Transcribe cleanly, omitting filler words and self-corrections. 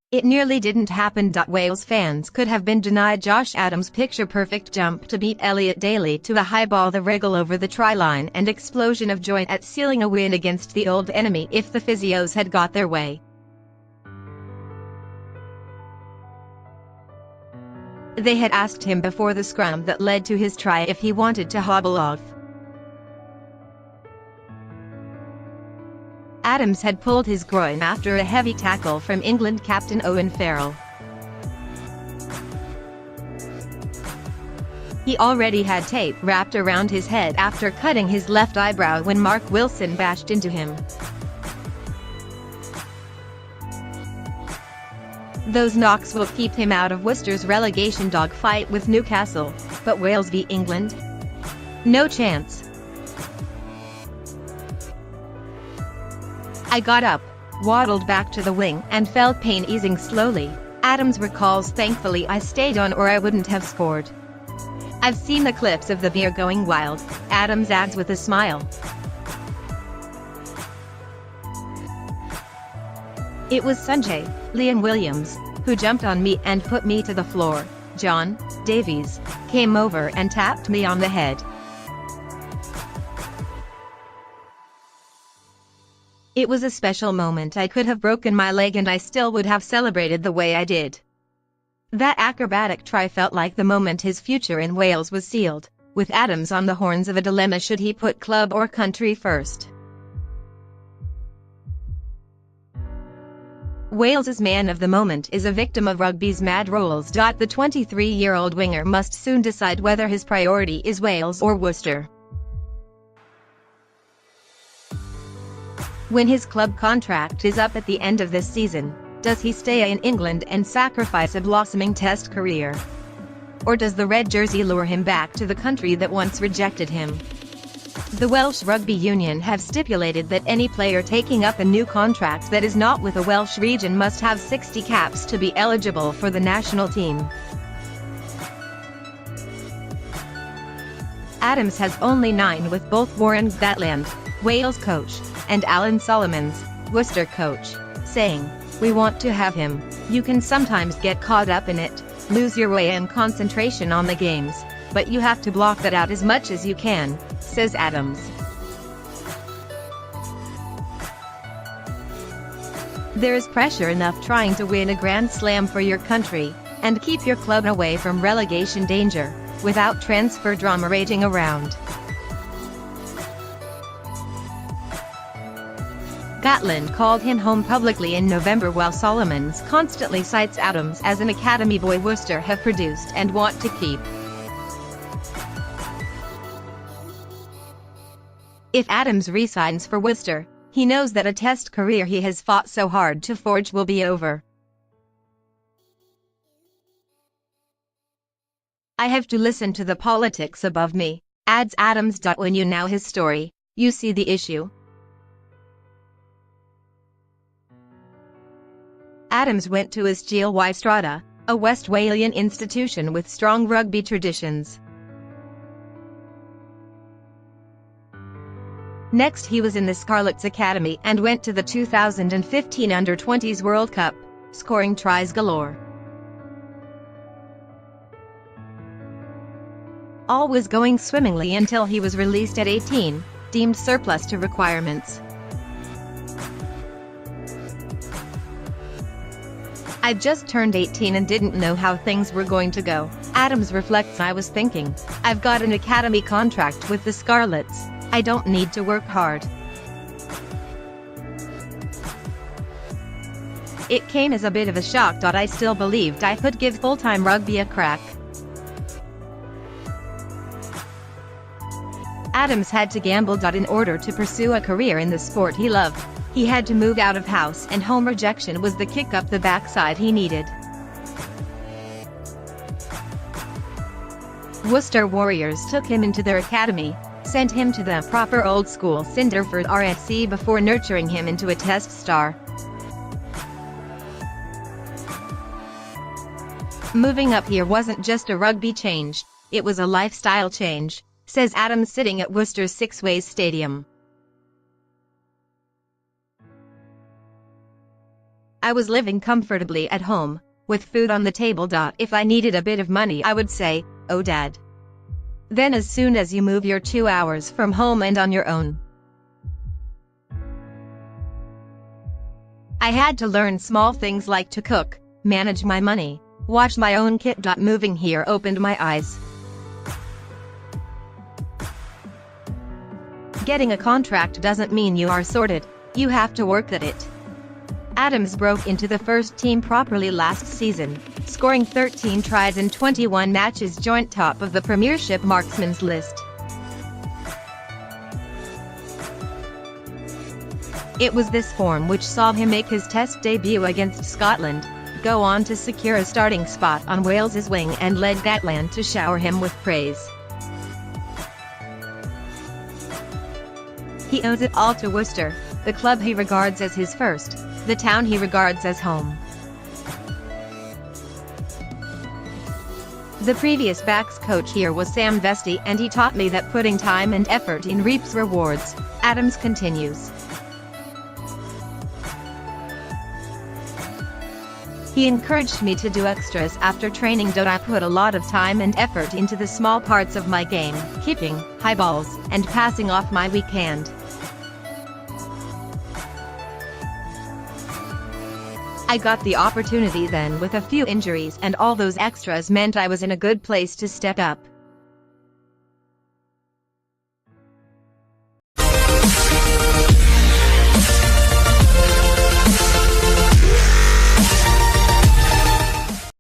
It nearly didn't happen. Wales fans could have been denied Josh Adams' picture-perfect jump to beat Elliot Daly to a high ball, the wriggle over the try line, and explosion of joy at sealing a win against the old enemy if the physios had got their way. They had asked him before the scrum that led to his try if he wanted to hobble off. Adams had pulled his groin after a heavy tackle from England captain Owen Farrell. He already had tape wrapped around his head after cutting his left eyebrow when Mark Wilson bashed into him. Those knocks will keep him out of Worcester's relegation dogfight with Newcastle, but Wales v England? No chance. I got up, waddled back to the wing, and felt pain easing slowly. Adams recalls, thankfully I stayed on or I wouldn't have scored. I've seen the clips of the beer going wild, Adams adds with a smile. It was Sanjay, Liam Williams, who jumped on me and put me to the floor. John Davies came over and tapped me on the head. It was a special moment. I could have broken my leg and I still would have celebrated the way I did. That acrobatic try felt like the moment his future in Wales was sealed, with Adams on the horns of a dilemma: should he put club or country first? Wales's man of the moment is a victim of rugby's mad rules. The 23-year-old winger must soon decide whether his priority is Wales or Worcester. When his club contract is up at the end of this season, does he stay in England and sacrifice a blossoming Test career? Or does the red jersey lure him back to the country that once rejected him? The Welsh Rugby Union have stipulated that any player taking up a new contract that is not with a Welsh region must have 60 caps to be eligible for the national team. Adams has only 9, with both Warren Gatland, Wales coach, and Alan Solomons, Worcester coach, saying, "We want to have him." You can sometimes get caught up in it, lose your way and concentration on the games, but you have to block that out as much as you can, says Adams. There is pressure enough trying to win a Grand Slam for your country, and keep your club away from relegation danger, without transfer drama raging around. Gatland called him home publicly in November, while Solomons constantly cites Adams as an academy boy Worcester have produced and want to keep. If Adams resigns for Worcester, he knows that a Test career he has fought so hard to forge will be over. I have to listen to the politics above me, adds Adams. When you know his story, you see the issue. Adams went to Ysgol Strada, a West Walian institution with strong rugby traditions. Next he was in the Scarlets Academy and went to the 2015 Under-20s World Cup, scoring tries galore. All was going swimmingly until he was released at 18, deemed surplus to requirements. "I'd just turned 18 and didn't know how things were going to go," Adams reflects. "I was thinking, I've got an academy contract with the Scarlets, I don't need to work hard." It came as a bit of a shock. I still believed I could give full-time rugby a crack. Adams had to gamble. In order to pursue a career in the sport he loved, he had to move out of house and home. Rejection was the kick up the backside he needed. Worcester Warriors took him into their academy, sent him to the proper old school Cinderford RSC before nurturing him into a Test star. Moving up here wasn't just a rugby change, it was a lifestyle change, says Adams sitting at Worcester's Six Ways Stadium. I was living comfortably at home, with food on the table. If I needed a bit of money, I would say, "Oh Dad." Then as soon as you move, you're 2 hours from home and on your own. I had to learn small things like to cook, manage my money, watch my own kid. Moving here opened my eyes. Getting a contract doesn't mean you are sorted, you have to work at it. Adams broke into the first team properly last season, scoring 13 tries in 21 matches, joint top of the Premiership marksman's list. It was this form which saw him make his Test debut against Scotland, go on to secure a starting spot on Wales's wing, and led Gatland to shower him with praise. He owes it all to Worcester, the club he regards as his first, the town he regards as home. The previous backs coach here was Sam Vesti, and he taught me that putting time and effort in reaps rewards. Adams continues. He encouraged me to do extras after training. I put a lot of time and effort into the small parts of my game, kicking, high balls, and passing off my weak hand. I got the opportunity then with a few injuries, and all those extras meant I was in a good place to step up.